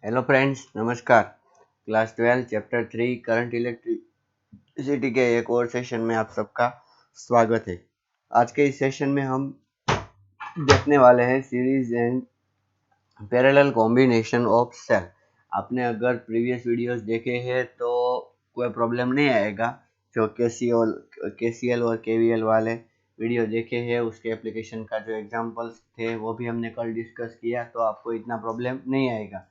Hello friends, नमस्कार। Class 12 chapter 3 current electricity के एक और सेशन में आप सबका स्वागत है। आज के इस सेशन में हम देखने वाले हैं series and parallel combination of cell. आपने अगर प्रीवियस वीडियोस देखे हैं तो कोई प्रॉब्लम नहीं आएगा। जो केसीएल और केवीएल वाले वीडियो देखे हैं उसके एप्लीकेशन का जो एग्जांपल्स थे वो भी हमने कल डिस्कस किया, तो आपको इतना प्रॉब्लम नहीं आएगा।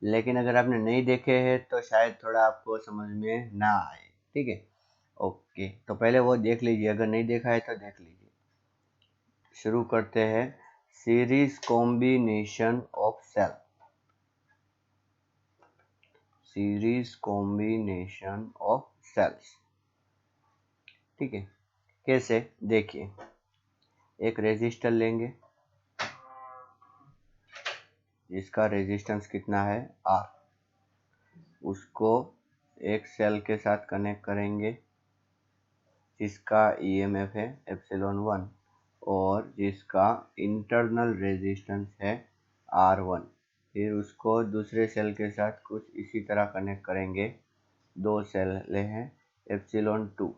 लेकिन अगर आपने नहीं देखे हैं तो शायद थोड़ा आपको समझ में ना आए। ठीक है, ओके। तो पहले वो देख लीजिए, अगर नहीं देखा है तो देख लीजिए। शुरू करते हैं। Series combination of cell. Series combination of cells. ठीक है, कैसे देखिए। एक रेजिस्टर लेंगे जिसका रेजिस्टेंस कितना है R। उसको एक सेल के साथ कनेक्ट करेंगे जिसका ईएमएफ है ε1 और जिसका इंटरनल रेजिस्टेंस है R1। फिर उसको दूसरे सेल के साथ कुछ इसी तरह कनेक्ट करेंगे। दो सेल हैं ε2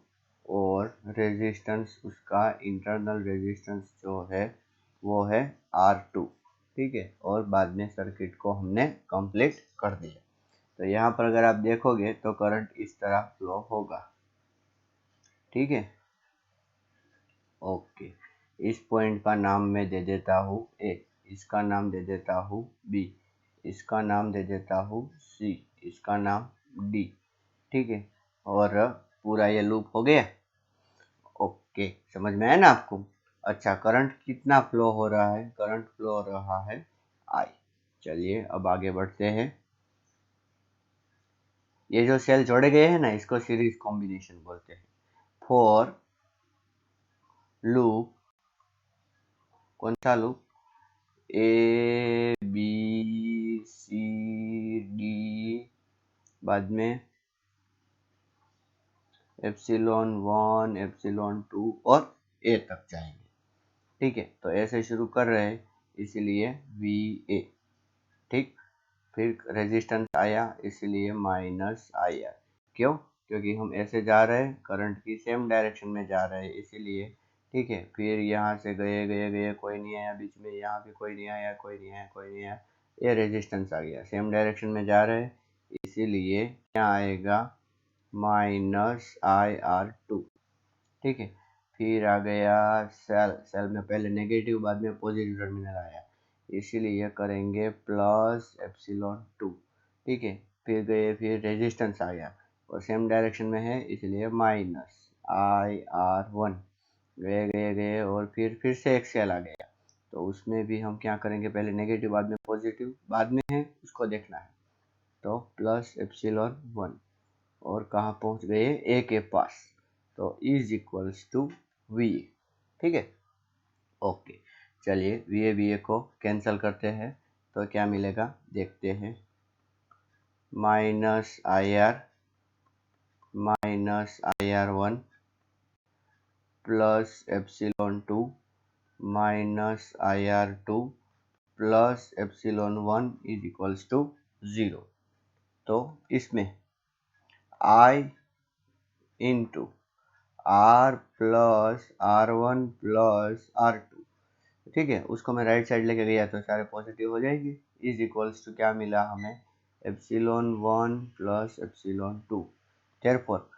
और रेजिस्टेंस उसका इंटरनल रेजिस्टेंस जो है वो है R2। ठीक है, और बाद में सर्किट को हमने कंप्लीट कर दिया। तो यहाँ पर अगर आप देखोगे तो करंट इस तरह फ्लो होगा। ठीक है, ओके। इस पॉइंट का नाम मैं दे देता हूँ A, इसका नाम दे देता हूँ B, इसका नाम दे देता हूँ C, इसका नाम D। ठीक है, और पूरा ये लूप हो गया। ओके, समझ में आया ना आपको? अच्छा, करंट कितना फ्लो हो रहा है? करंट फ्लो हो रहा है I। चलिए अब आगे बढ़ते हैं। ये जो सेल जोड़े गए हैं ना, इसको सीरीज कॉम्बिनेशन बोलते हैं। फॉर लूप, कौन सा लूप? ए बी सी डी, बाद में ε1 ε2 और ए तक जाएंगे। ठीक है, तो ऐसे शुरू कर रहे हैं, इसीलिए वी ए। ठीक, फिर रेजिस्टेंस आया इसलिए -IR। क्यों? क्योंकि हम ऐसे जा रहे हैं, करंट की सेम डायरेक्शन में जा रहे हैं इसीलिए। ठीक है, फिर यहाँ से गए गए गए, कोई नहीं आया बीच में, यहाँ भी कोई नहीं आया, कोई नहीं आया, कोई नहीं आया, ये रेजिस्टेंस आ गया। सेम डायरेक्शन में जा रहे हैं इसीलिए क्या आएगा? -IR2। ठीक है, फिर आ गया सेल में पहले नेगेटिव बाद में पॉजिटिव टर्मिनल आया, इसीलिए करेंगे +ε2। ठीक है, फिर गए, फिर रेजिस्टेंस आ गया और सेम डायरेक्शन में है इसलिए -IR1। गए गए गए और फिर से एक सेल आ गया, तो उसमें भी हम क्या करेंगे? पहले नेगेटिव बाद में पॉजिटिव, बाद में है उसको देखना है। तो +ε1 और कहाँ पहुँच गए? ए के पास, तो इज इक्वल्स टू वी। ठीक है, ओके। चलिए वी ए को कैंसिल करते हैं तो क्या मिलेगा देखते हैं। -IR -IR1 +ε2 -IR2 +ε1 is equals to 0। तो इसमें I into R plus R1 plus R2, ठीक है, उसको मैं राइट साइड लेके गया तो सारे पॉजिटिव हो जाएगी। इज इक्वल्स टू क्या मिला हमें? ε1 plus ε2। Therefore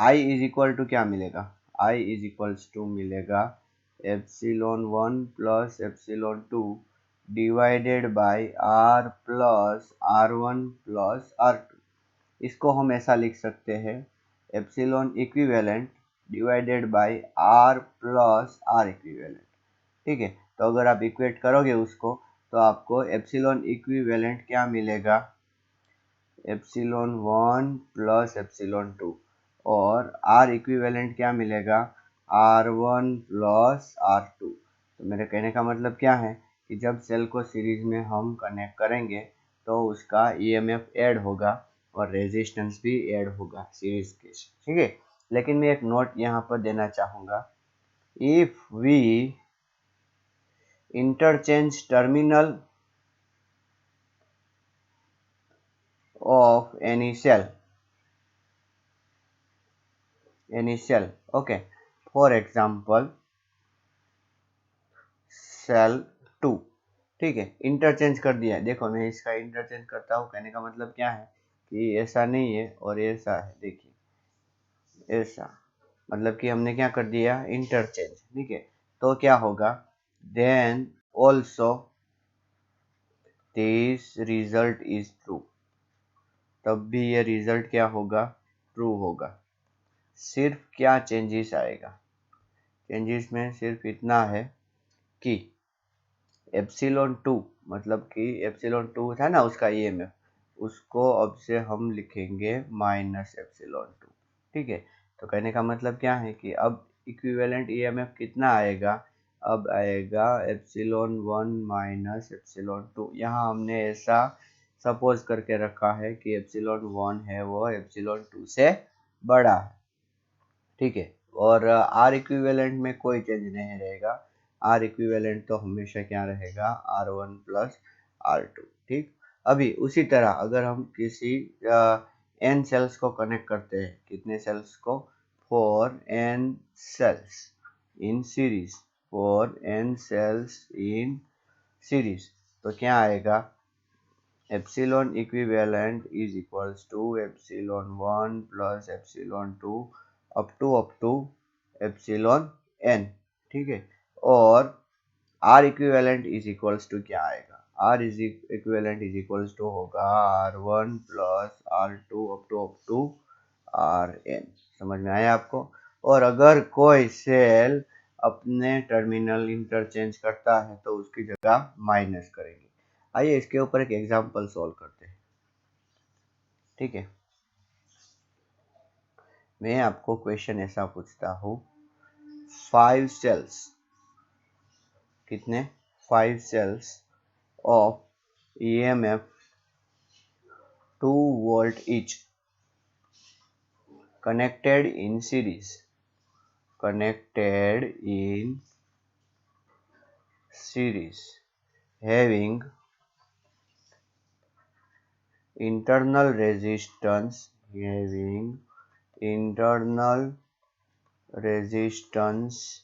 I is equal to क्या मिलेगा? I इज इक्वल्स टू मिलेगा ε1 plus ε2 divided by R plus R1 plus R2। इसको हम ऐसा लिख सकते हैं epsilon equivalent divided by R plus R equivalent. ठीक है, तो अगर आप इक्वेट करोगे उसको तो आपको एप्सिलॉन इक्विवेलेंट क्या मिलेगा? ε1 प्लस ε2 और R इक्विवेलेंट क्या मिलेगा? R1 plus R2। तो मेरे कहने का मतलब क्या है कि जब सेल को सीरीज में हम कनेक्ट करेंगे तो उसका ईएमएफ ऐड होगा और रेजिस्टेंस भी ऐड होगा सीरीज के। ठीक है, लेकिन मैं एक नोट यहाँ पर देना चाहूँगा। If we interchange terminal any cell. Okay, for example cell 2। ठीक है, इंटरचेंज कर दिया है। देखो मैं इसका इंटरचेंज करता हूँ, कहने का मतलब क्या है कि ऐसा नहीं है और ऐसा है। देखिए ऐसा, मतलब कि हमने क्या कर दिया, इंटरचेंज। ठीक है, तो क्या होगा, then also this result is true, तब भी ये रिजल्ट क्या होगा, ट्रू होगा। सिर्फ क्या चेंजेस आएगा, चेंजेस में सिर्फ इतना है कि एप्सिलॉन 2, मतलब कि एप्सिलॉन 2 था ना उसका ईएमएफ, उसको अब से हम लिखेंगे माइनस एप्सिलॉन 2। ठीक है, तो कहने का मतलब क्या है कि अब इक्विवेलेंट ईएमएफ कितना आएगा, अब आएगा एप्सिलॉन 1 माइनस एप्सिलॉन 2। यहाँ हमने ऐसा सपोज करके रखा है कि एप्सिलॉन 1 है वो एप्सिलॉन 2 से बड़ा है। ठीक है, और आर इक्विवेलेंट में कोई चेंज नहीं रहेगा। आर इक्विवेलेंट तो हमेशा क्या रहेगा, R1 प्लस R2। ठीक, अभी उसी तरह अगर हम किसी एन सेल्स को कनेक्ट करते हैं, कितने सेल्स को, 4n cells in series, 4n cells in series, तो क्या आएगा, epsilon equivalent is equals to epsilon 1 plus epsilon 2 up to epsilon n। ठीक है, और R equivalent is equals to क्या आएगा, R is equivalent is equals to होगा R1 plus R2 up to Rn। समझ में आया आपको। और अगर कोई सेल अपने टर्मिनल इंटरचेंज करता है तो उसकी जगह माइनस करेंगे। आइए इसके ऊपर एक एग्जांपल सॉल्व करते हैं। ठीक है, मैं आपको क्वेश्चन ऐसा पूछता हूँ, 5 सेल्स, कितने, 5 sales of EMF 2 volt each connected in series, having internal resistance, internal resistance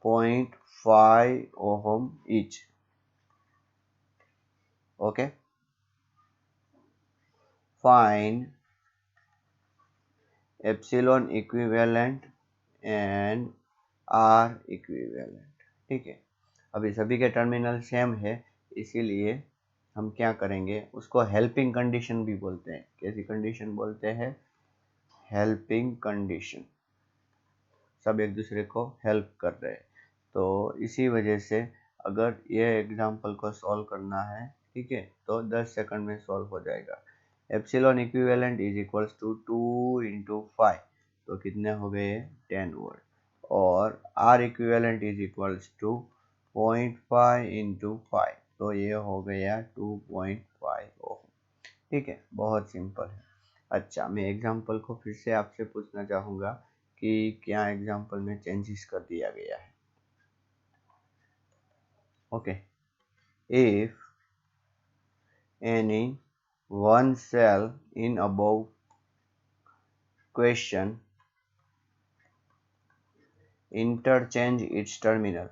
0.5 ohm each. Okay, find epsilon equivalent and R equivalent. ठीक है, अभी सभी के टर्मिनल सेम है, इसीलिए हम क्या करेंगे, उसको हेल्पिंग कंडीशन भी बोलते हैं। कैसी कंडीशन बोलते हैं, हेल्पिंग कंडीशन, सब एक दूसरे को हेल्प कर रहे हैं। तो इसी वजह से अगर ये एग्जांपल को सॉल्व करना है, ठीक है, तो 10 सेकंड में सॉल्व हो जाएगा। Epsilon equivalent is equals to 2 into 5, तो कितने हो गए, 10 वोल्ट। और R equivalent is equals to 0.5 into 5, तो ये हो गया 2.5 ओम। ठीक है, बहुत सिंपल है। अच्छा, मैं एग्जांपल को फिर से आपसे पूछना चाहूँगा कि क्या एग्जांपल में चेंजेस कर दिया गया है। Okay, if any one cell in above question interchange its terminal,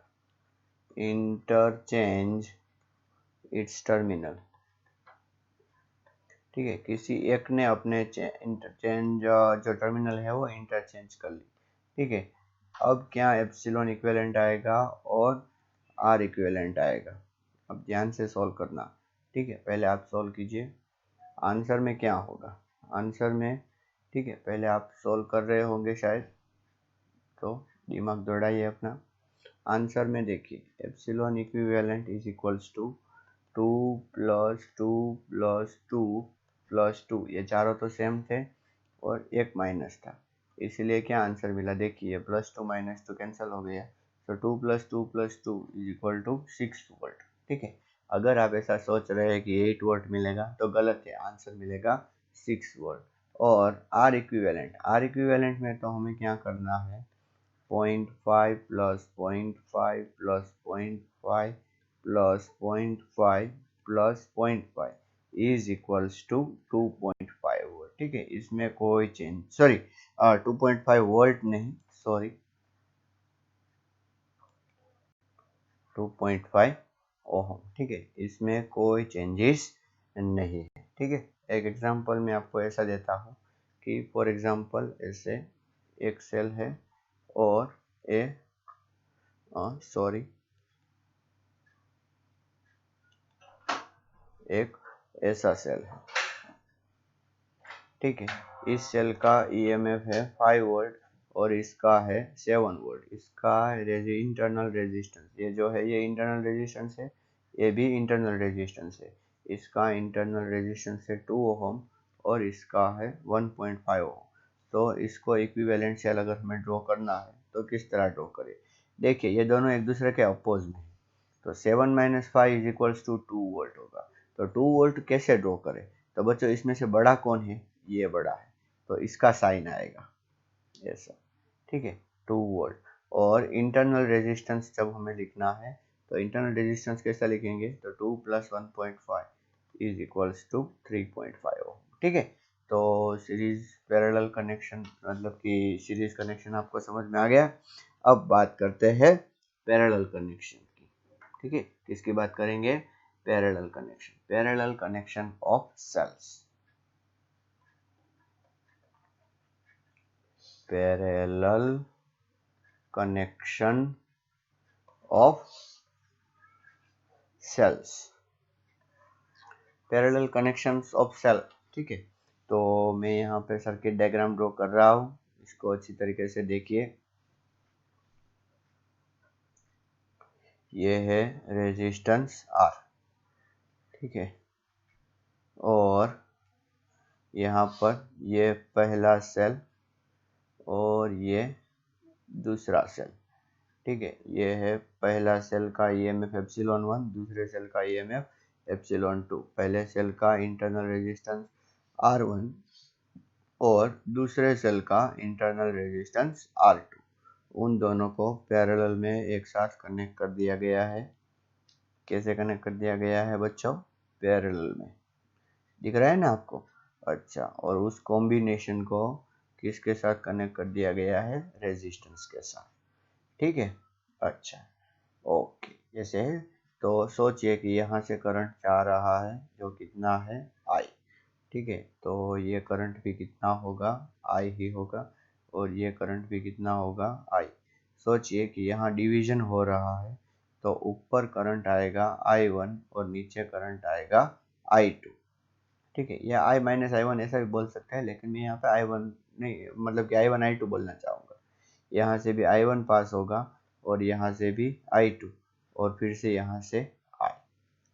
ठीक है, किसी एक ने अपने इंटरचेंज जो टर्मिनल है वो इंटरचेंज कर ली। ठीक है, अब क्या एप्सिलॉन इक्विवेलेंट आएगा और आर इक्विवेलेंट आएगा। अब ध्यान से सॉल्व करना। ठीक है, पहले आप सॉल्व कीजिए, आंसर में क्या होगा, आंसर में, ठीक है, पहले आप सॉल्व कर रहे होंगे शायद, तो दिमाग दौड़ाइए अपना। आंसर में देखिए, epsilon equivalent is equals to 2 plus 2 plus 2 plus 2, ये चारों तो सेम थे और एक माइनस था, इसलिए क्या आंसर मिला, देखिए प्लस 2 माइनस 2 कैंसिल हो गया, तो 2 plus 2 plus 2 is equal to 6 volt. ठीक है, अगर आप ऐसा सोच रहे हैं कि 8 वोल्ट मिलेगा तो गलत है, आंसर मिलेगा 6 वोल्ट। और आर इक्विवेलेंट में तो हमें क्या करना है, 0.5 plus 0.5 plus 0.5 plus 0.5 plus 0.5, is equals to 2.5 volt. ठीक है, इसमें कोई चेंज, सॉरी 2.5 वोल्ट नहीं, सॉरी 2.5 ओहम। ठीक है, इसमें कोई चेंजेस नहीं है। ठीक है, एक एग्जांपल मैं आपको ऐसा देता हूँ कि फॉर एग्जांपल ऐसे एक सेल है और सॉरी एक ऐसा सेल है। ठीक है, इस सेल का ईएमएफ है 5 वोल्ट और इसका है 7 वोल्ट। इसका इंटरनल रेजिस्टेंस, ये जो है ये इंटरनल रेजिस्टेंस है, ये भी इंटरनल रेजिस्टेंस है। इसका इंटरनल रेजिस्टेंस है 2 ओहम और इसका है 1.5 ओहम। तो इसको इक्विवेलेंट सेल अगर हमें ड्रॉ करना है तो किस तरह ड्रॉ करें? देखिए, ये दोनों एक दूसरे के अपोज में है, तो 7 minus 5 is equals to 2 volt होगा। तो 2 वोल्ट कैसे ड्रॉ करें? तो बच्चों, इसमें से बड़ा कौन है? ये बड़ा है, तो इसका साइन आएगा ऐसा। ठीक है, 2 वोल्ट। और इंटरनल रेजिस्टेंस जब हमें लिखना है तो इंटरनल रेजिस्टेंस कैसा लिखेंगे? तो 2 प्लस 1.5 इज इक्वल्स टू 3.5 ओम। ठीक है, तो सीरीज पैरेलल कनेक्शन मतलब कि सीरीज कनेक्शन आपको समझ में आ गया। अब बात करते हैं पैरेलल कनेक्शन की। ठीक है, किसकी बात करेंगे? Parallel connection, parallel connection of cells, parallel connection of cells, parallel connections of cell. ठीक है, तो मैं यहाँ पे सर्किट डायग्राम ड्रॉ कर रहा हूँ, इसको अच्छी तरीके से देखिए। ये है रेजिस्टेंस R। ठीक है, और यहाँ पर ये पहला सेल और ये दूसरा सेल। ठीक है, ये है पहला सेल का ईएमएफ एप्सिलॉन 1, दूसरे सेल का ईएमएफ एप्सिलॉन 2। पहले सेल का इंटरनल रेजिस्टेंस R1 और दूसरे सेल का इंटरनल रेजिस्टेंस R2। उन दोनों को पैरेलल में एक साथ कनेक्ट कर दिया गया है। कैसे कनेक्ट कर दिया गया है बच्चों? पैरेलल में, दिख रहा है ना आपको? अच्छा, और उस कॉम्बिनेशन को किसके साथ कनेक्ट कर दिया गया है? रेजिस्टेंस के साथ। ठीक है, अच्छा, ओके, जैसे है। तो सोचिए कि यहाँ से करंट जा रहा है जो कितना है? I। ठीक है, तो ये करंट भी कितना होगा? I ही होगा, और ये करंट भी कितना होगा? I। सोचिए कि यहाँ डिवीजन हो रहा है, तो ऊपर करंट आएगा I1 और नीचे करंट आएगा I2। ठीक है, या I माइनस I1 ऐसा भी बोल सकते हैं, लेकिन मैं यहाँ पे I1 नहीं, मतलब कि I1 I2 बोलना चाहूँगा। यहाँ से भी I1 पास होगा और यहाँ से भी I2 और फिर से यहाँ से I।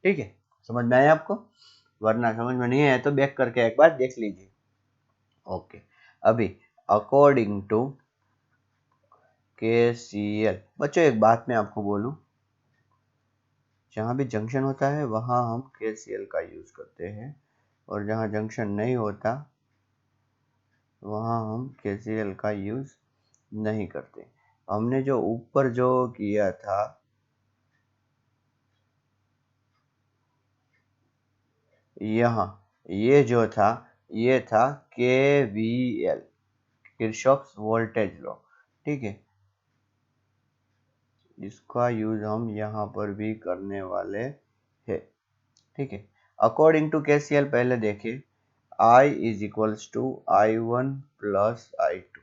ठीक है, समझ में आया आपको? वरना समझ में नहीं आया तो बैक करके एक बार देख लीजिए। ओके, अभी अकॉर्डिंग टू KCL, बच्चों एक बात मैं आपको बोलूं, जहाँ भी जंक्शन होता है वहाँ हम KCL का यूज करते हैं, और जहाँ जंक्शन नहीं होता वहाँ हम KCL का यूज नहीं करते। हमने जो ऊपर जो किया था, यहाँ ये जो था, ये था KVL, किरचॉफ्स वोल्टेज लॉ। ठीक है, इसका यूज हम यहाँ पर भी करने वाले हैं। ठीक है, अकॉर्डिंग टू KCL पहले देखिए, I is equals to I1 plus I2।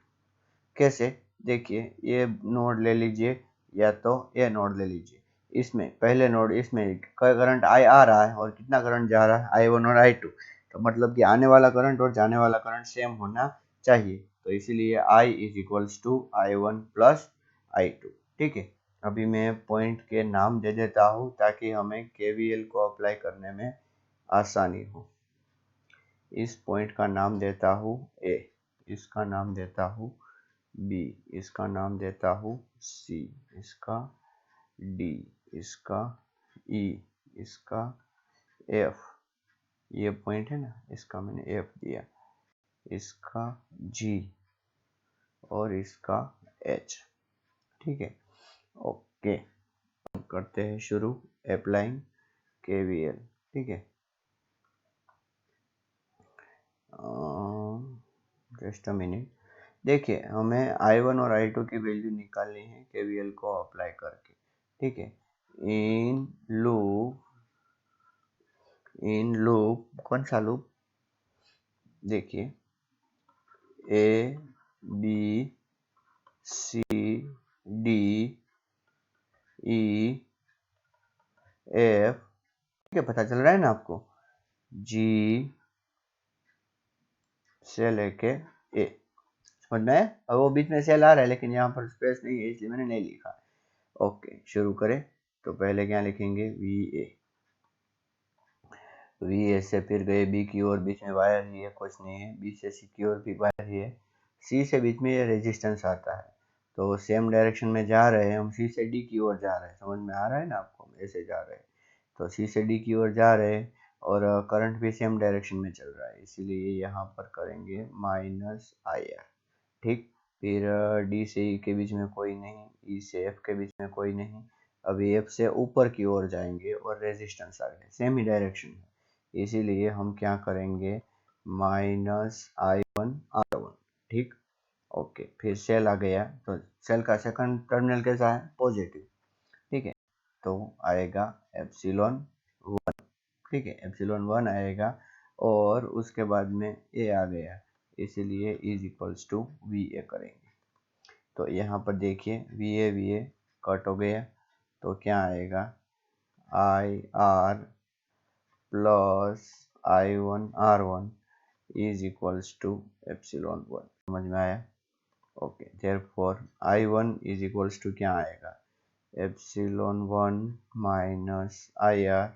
कैसे? देखिए, ये नोड ले लीजिए या तो ये नोड ले लीजिए। इसमें पहले नोड, इसमें करंट I आ रहा है और कितना करंट जा रहा है? I1 और I2। तो मतलब कि आने वाला करंट और जाने वाला करंट सेम होना चाहिए, तो इसीलिए I is equals to I1 plus I2। ठीक है, अभी मैं पॉइंट के नाम दे देता हूँ ताकि हमें KVL को अप्लाई करने में आसानी हो। इस पॉइंट का नाम देता हूँ A, इसका नाम देता हूँ B, इसका नाम देता हूँ C, इसका D, इसका E, इसका F, ये पॉइंट है ना, इसका मैंने F दिया, इसका G और इसका H। ठीक है, ओके, करते हैं शुरू अप्लाइंग KVL। ठीक है, जस्ट अ मिनट। देखिए हमें I1 और I2 की वैल्यू निकालनी है KVL को अप्लाई करके, ठीक है। इन लूप कौन सा लूप, देखिए A B C D E F, ठीक है, पता चल रहा है ना आपको, G से लेके A, समझ में है। और वो बीच में सेल आ रहा है लेकिन यहाँ पर स्पेस नहीं है इसलिए मैंने नहीं लिखा। ओके शुरू करें। तो पहले क्या लिखेंगे, वी ए से फिर गए बी की ओर, बीच में वायर ही है, कुछ नहीं है। बी से सी की ओर भी वायर ही है। सी से बीच में ये रेजिस्टेंस आता है, तो सेम डायरेक्शन में जा रहे हैं हम। सी से डी की ओर जा रहे हैं, समझ में आ रहा है ना आपको, हम ऐसे जा रहे हैं तो सी से डी की ओर जा रहे हैं और करंट भी सेम डायरेक्शन में चल रहा है, इसीलिए यहाँ पर करेंगे -IR, ठीक। फिर डी से ई के बीच में कोई नहीं, ई से एफ के बीच में कोई नहीं। अभी एफ से ऊपर की ओर जाएंगे और रेजिस्टेंस आ गया, सेम ही डायरेक्शन है, इसीलिए हम क्या करेंगे, -I1R1, ठीक। ओके फिर सेल आ गया, तो सेल का सेकंड टर्मिनल कैसा है, पॉजिटिव, ठीक है। तो आएगा ε1, ठीक है, ε1 आएगा और उसके बाद में ए आ गया, इसीलिए is equals to V A करेंगे। तो यहाँ पर देखिए वी ए कट हो गया, तो क्या आएगा, IR plus I1R1 is equals to ε1, समझ में आया। Okay therefore I1 is equals to क्या आएगा, ε1 minus IR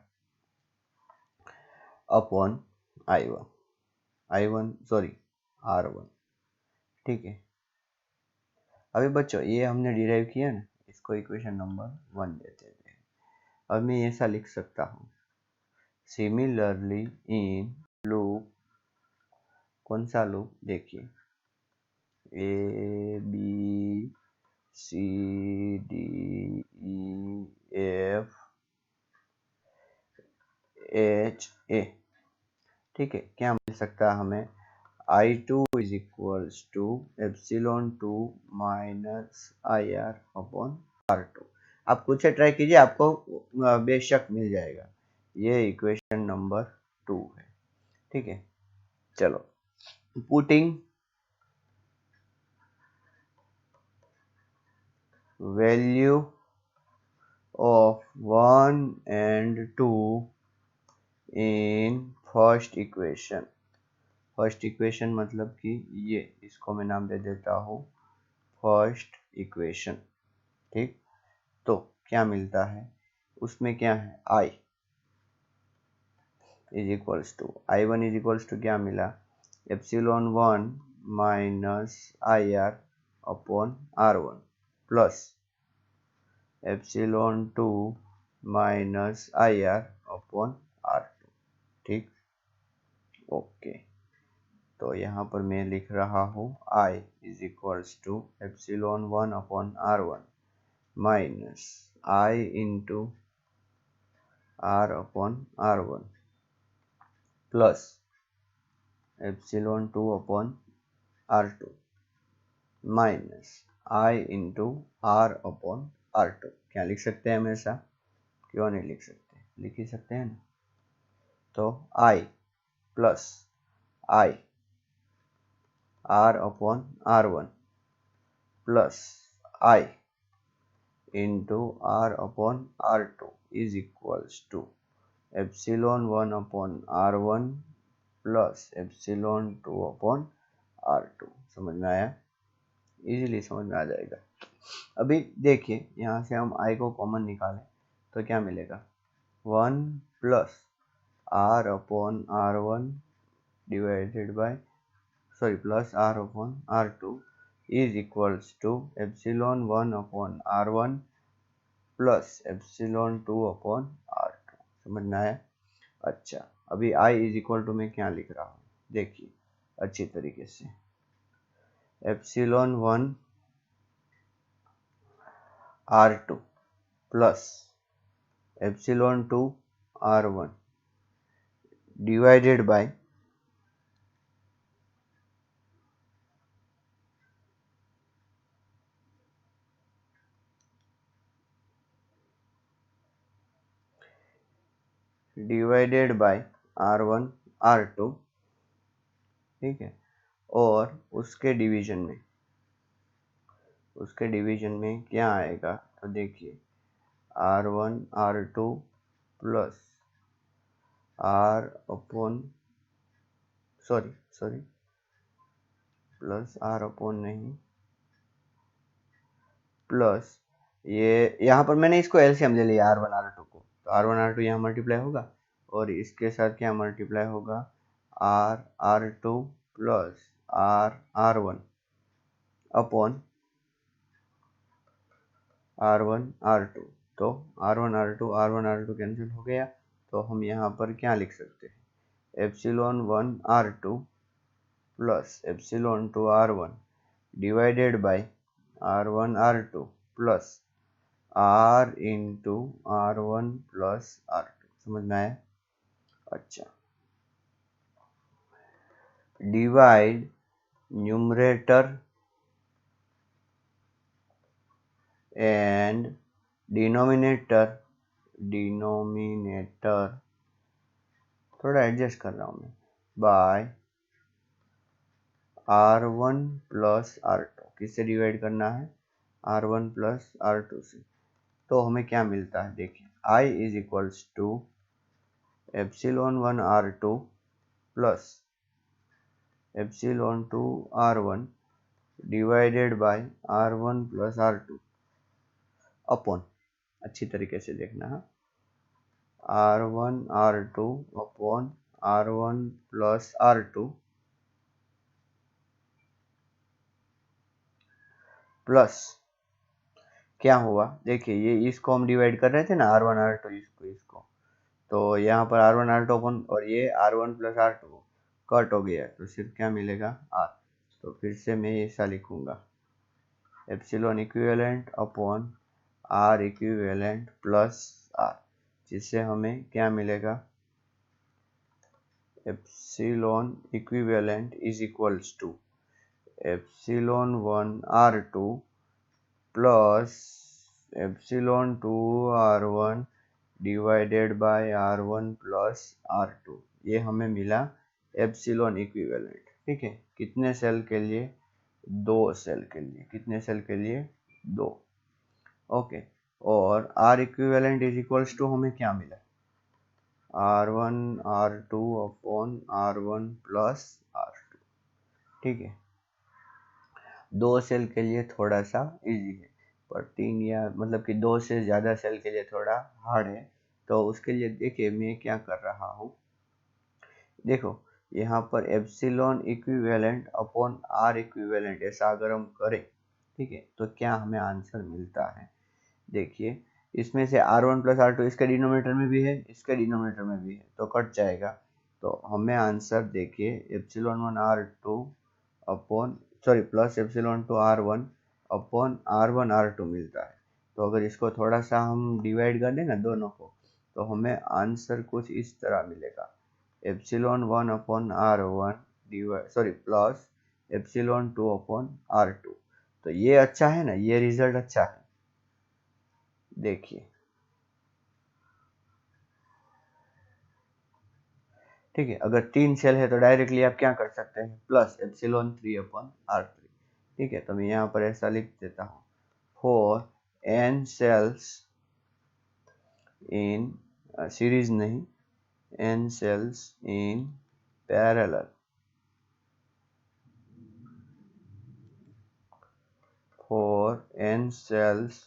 upon I1 sorry R1, ठीक है। अभी बच्चों ये हमने डिराइव किया ना, इसको इक्वेशन नंबर 1 देते हैं। अब मैं ऐसा लिख सकता हूँ, सिमिलरली इन लूप, कौन सा लूप, देखिए A B C D E F H A, ठीक है। क्या मिल सकता है हमें, I2 is equals to ε2 minus IR upon R2। आप खुद से ट्राई कीजिए, आपको बेशक मिल जाएगा। ये इक्वेशन नंबर 2 है, ठीक है। चलो, putting value of 1 and 2 in first equation. First equation मतलब कि ये, इसको मैं नाम दे देता हूँ फर्स्ट इक्वेशन, ठीक। तो क्या मिलता है, उसमें क्या है, I is equals to I1 is equals to क्या मिला, ε1 minus IR upon R1 plus ε2 minus IR upon R2, ठीक। ओके तो यहाँ पर मैं लिख रहा हूँ I is equals to ε1 upon R1 minus I into R upon R1 plus ε2 upon R2 minus I into R upon R2। क्या लिख सकते हैं हमेशा, क्यों नहीं लिख सकते, लिख ही सकते हैं ना। तो I plus I R upon R1 plus I into R upon R2 is equals to ε1 upon R1 plus ε2 upon R2। समझ में आया, इजीली समझ में आ जाएगा। अभी देखिए यहाँ से हम I को कॉमन निकालें तो क्या मिलेगा, 1 plus R upon R1 divided by plus R upon R2 is equals to ε1 upon R1 plus ε2 upon R2। समझ में आया। अच्छा अभी I इज इक्वल टू मैं क्या लिख रहा हूँ, देखिए अच्छी तरीके से, ε1 R2 plus ε2 R1 divided by divided by R1 R2, ठीक है। और उसके डिवीजन में क्या आएगा, तो देखिए R1 R2 plus R upon sorry plus R upon नहीं, प्लस ये यहाँ पर मैंने इसको एलसीएम ले लिया R1 R2 को, तो R1 R2 यहाँ मल्टीप्लाई होगा और इसके साथ क्या मल्टीप्लाई होगा, R R2 plus R R1 upon R1 R2। तो R1 R2 कैंसिल हो गया, तो हम यहाँ पर क्या लिख सकते हैं, epsilon 1 R2 plus epsilon 2 R1 divided by R1 R2 plus R into R1 plus R2। समझ में आया? अच्छा, डिवाइड न्यूमरेटर एंड डिनोमिनेटर थोड़ा एडजस्ट कर रहा हूँ मैं, बाय R1 प्लस R2। किससे डिवाइड करना है, R1 प्लस R2 से। तो हमें क्या मिलता है, देखिए I is equals to epsilon 1 R2 plus epsilon 2 R1 divided by R1 plus R2 upon, अच्छी तरीके से देखना है, R1 R2 upon R1 plus R2 plus क्या हुआ, देखिए ये इसको हम डिवाइड कर रहे थे ना, R1 R2 इसको, तो यहाँ पर R1 R2 अपन और ये R1 प्लस R2 कट हो गया, तो सिर्फ क्या मिलेगा R। तो फिर से मैं ऐसा लिखूंगा, epsilon equivalent upon R equivalent plus R, जिससे हमें क्या मिलेगा, epsilon equivalent is equals to epsilon 1 R2 plus epsilon 2 R1 divided by R1 plus R2। ये हमें मिला एप्सिलॉन इक्विवेलेंट, ठीक है। कितने सेल के लिए, 2 सेल के लिए। कितने सेल के लिए, 2, ओके। और R equivalent is equals to हमें क्या मिला, R1 R2 upon R1 plus R2, ठीक है। 2 सेल के लिए थोड़ा सा इजी है, पर 3 या मतलब कि 2 से ज़्यादा सेल के लिए थोड़ा हार्ड है। तो उसके लिए देखिए मैं क्या कर रहा हूँ, देखो यहाँ पर epsilon equivalent upon R equivalent ऐसा अगर हम करें, ठीक है, तो क्या हमें आंसर मिलता है, देखिए इसमें से R1 प्लस R2 इसके डिनोमिनेटर में भी है, इसके डिनोमिनेटर में भी है, तो कट जाएगा। तो हमें आंसर देखिए epsilon 1 R2 upon plus epsilon 2 R1 upon R1 R2 मिलता है। तो अगर इसको थोड़ा सा हम डिवाइड कर दें ना दोनों को, तो हमें आंसर कुछ इस तरह मिलेगा, epsilon 1 upon R1 plus epsilon 2 upon R2। तो ये अच्छा है ना, ये रिजल्ट अच्छा है, देखिए, ठीक है। अगर 3 सेल है तो डायरेक्टली आप क्या कर सकते हैं, प्लस एप्सिलॉन 3 अपॉन R3, ठीक है। तो मैं यहाँ पर ऐसा लिख देता हूँ, for n cells in series नहीं, n cells in parallel, for n cells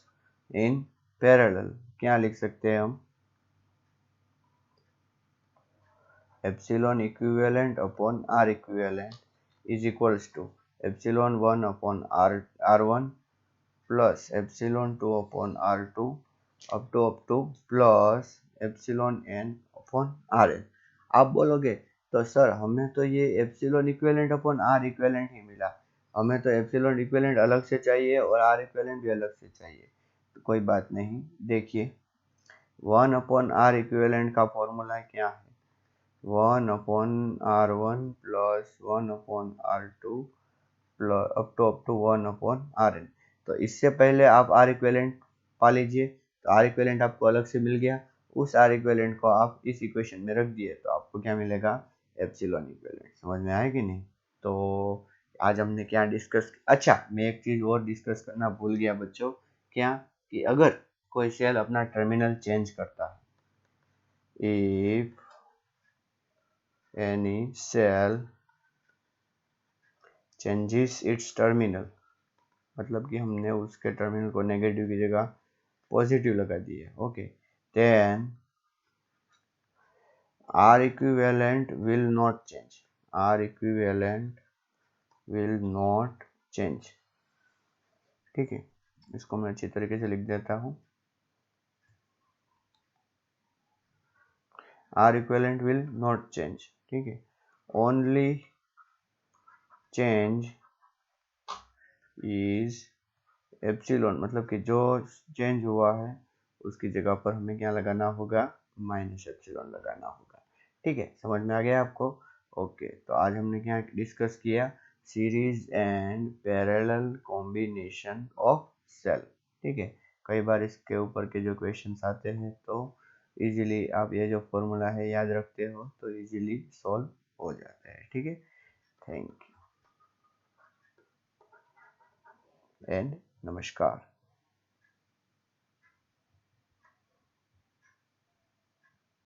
in parallel क्या लिख सकते हैं हम, epsilon equivalent upon R equivalent is equals to epsilon 1 upon R1 plus epsilon 2 upon R2 up to plus epsilon n upon Rn। आप बोलोगे तो sir हमें तो ये epsilon equivalent upon R equivalent ही मिला, हमें तो एप्सिलॉन इक्विवेलेंट अलग से चाहिए और R इक्विवेलेंट भी अलग से चाहिए। तो कोई बात नहीं, देखिए 1 अपॉन R इक्विवेलेंट का फॉर्मूला क्या है, 1 upon R1 plus 1 upon R2 plus up to 1 upon Rn। तो इससे पहले आप R इक्विवेलेंट पा लीजिए, तो R इक्विवेलेंट आपको अलग से मिल गया, उस आर इक्विवेलेंट को आप इस इक्वेशन में रख दिए तो आपको क्या मिलेगा, एप्सिलॉन इक्विवेलेंट। समझ में आया कि नहीं? तो आज हमने क्या डिस्कस, अच्छा मैं एक चीज और डिस्कस करना भूल गया बच्चों, क्या कि अगर कोई सेल अपना टर्मिनल चेंज करता है, if any cell changes its terminal, मतलब कि हमने उसके टर्मिनल को नेगेटिव की जगह पॉजिटिव लगा दिए, okay, then R equivalent will not change. R equivalent will not change. ठीक है, इसको मैं अच्छी तरीके से लिख देता हूँ। R equivalent will not change. ठीक है, only change is एप्सिलॉन, मतलब कि जो चेंज हुआ है उसकी जगह पर हमें क्या लगाना होगा, माइनस एप्सिलॉन लगाना होगा। ठीक है, समझ में आ गया आपको? ओके, तो आज हमने क्या डिस्कस किया, series and parallel combination of cell. ठीक है, कई बार इसके ऊपर के जो क्वेश्चंस आते हैं तो इजीली आप ये जो फॉर्मूला है याद रखते हो तो इजीली सॉल्व हो जाता है। ठीक है, थैंक यू एंड नमस्कार।